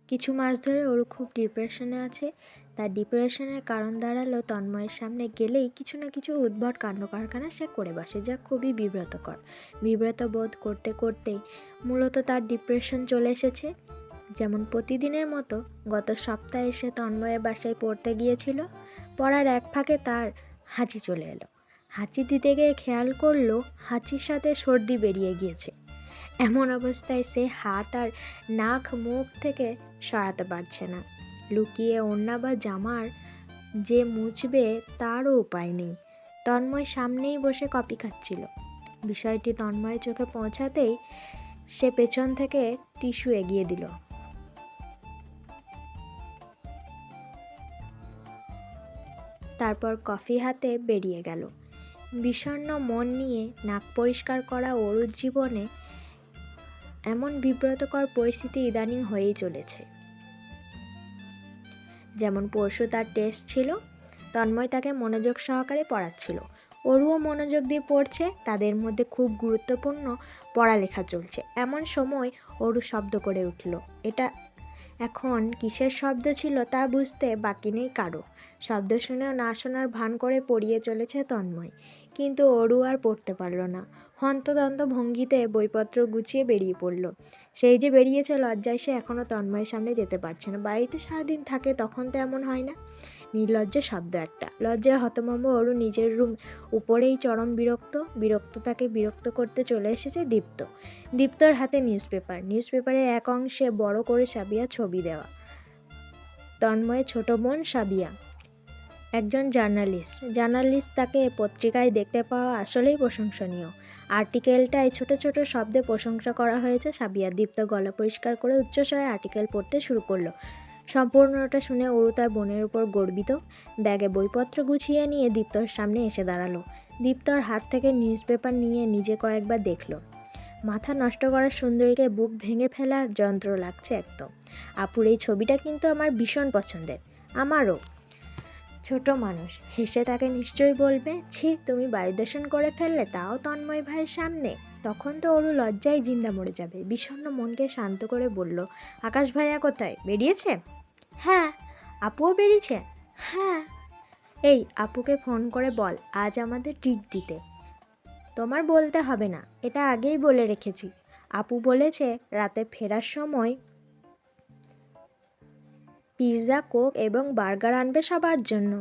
কিছু মাস ধরে ওর খুব ডিপ্রেশনে আছে। তার ডিপ্রেশনের কারণ দাঁড়ালো তন্ময়ের সামনে গেলেই কিছু না কিছু উদ্ভট কাণ্ড কারখানা সে করে বসে, যা খুবই বিব্রতকর। বিব্রত বোধ করতে করতেই মূলত তার ডিপ্রেশন চলে এসেছে। যেমন প্রতিদিনের মতো গত সপ্তাহে সে তন্ময়ের বাসায় পড়তে গিয়েছিল। পড়ার এক ফাঁকে তার হাঁচি চলে এলো। হাঁচি দিতে গিয়ে খেয়াল করলো হাঁচির সাথে সর্দি বেরিয়ে গিয়েছে। এমন অবস্থায় সে হাত আর নাক মুখ থেকে সরাতে পারছে না। লুকিয়ে ওড়না বা জামার যে মুছবে তারও উপায় নেই। তন্ময় সামনেই বসে কফি খাচ্ছিল। বিষয়টি তন্ময়ের চোখে পৌঁছাতেই সে পেছন থেকে টিস্যু এগিয়ে দিল। তারপর কফি হাতে বেরিয়ে গেল। বিষণ্ণ মন নিয়ে নাক পরিষ্কার করা অরুর জীবনে এমন বিব্রতকর পরিস্থিতি ইদানিং হয়েই চলেছে। যেমন পরশু তার টেস্ট ছিল, তন্ময় তাকে মনোযোগ সহকারে পড়াচ্ছিল। অরুও মনোযোগ দিয়ে পড়ছে, তাদের মধ্যে খুব গুরুত্বপূর্ণ পড়ালেখা চলছে। এমন সময় অরু শব্দ করে উঠল। এটা এখন কিসের শব্দ ছিল তা বুঝতে বাকি নেই কারো। শব্দ শুনেও না শোনার ভান করে পড়িয়ে চলেছে তন্ময়, কিন্তু অরু আর পড়তে পারল না। হন্তদন্ত ভঙ্গিতে বইপত্র গুছিয়ে বেরিয়ে পড়ল। সেই যে বেরিয়েছে, লজ্জায় সে এখনও তন্ময়ের সামনে যেতে পারছে না। বাড়িতে সারাদিন থাকে, তখন তো এমন হয় না। নির্লজ্জ শব্দ একটা। লজ্জায় হতভম্ব অরু নিজের রুম উপরেই চরম বিরক্ত তাকে বিরক্ত করতে চলে এসেছে দীপ্তর হাতে নিউজপেপারের এক অংশে বড় করে সাবিয়া ছবি দেওয়া। তন্ময়ের ছোট বোন সাবিয়া একজন জার্নালিস্ট তাকে পত্রিকায় দেখতে পাওয়া আসলেই প্রশংসনীয়। আর্টিকেলটায় ছোট ছোট শব্দে প্রশংসা করা হয়েছে সাবিয়া। দীপ্ত গলা পরিষ্কার করে উচ্চস্বরে আর্টিকেল পড়তে শুরু করলো। সম্পূর্ণটা শুনে অরু তার বোনের উপর গর্বিত। ব্যাগে বইপত্র গুছিয়ে নিয়ে দীপ্তর সামনে এসে দাঁড়ালো। দীপ্তর হাত থেকে নিউজপেপার নিয়ে নিজে কয়েকবার দেখলো। মাথা নষ্ট করার সুন্দরীকে বুক ভেঙে ফেলার যন্ত্র লাগছে একদম। আপুর এই ছবিটা কিন্তু আমার ভীষণ পছন্দের। আমারও। ছোট মানুষ হেসে তাকে নিশ্চয়ই বলবে, ছি তুমি বায়ুদূষণ করে ফেললে, তাও তন্ময় ভাইয়ের সামনে। তখন তো অরু লজ্জায় জিন্দা মরে যাবে। বিষণ্ণ মনকে শান্ত করে বলল, আকাশ ভাইয়া কোথায়? বেরিয়েছে? হ্যাঁ। আপুও বেরিয়েছে? হ্যাঁ। এই আপুকে ফোন করে বল আজ আমাদের ট্রিট দিতে। তোমার বলতে হবে না, এটা আগেই বলে রেখেছি। আপু বলেছে রাতে ফেরার সময় পিৎজা, কোক এবং বার্গার আনবে সবার জন্য।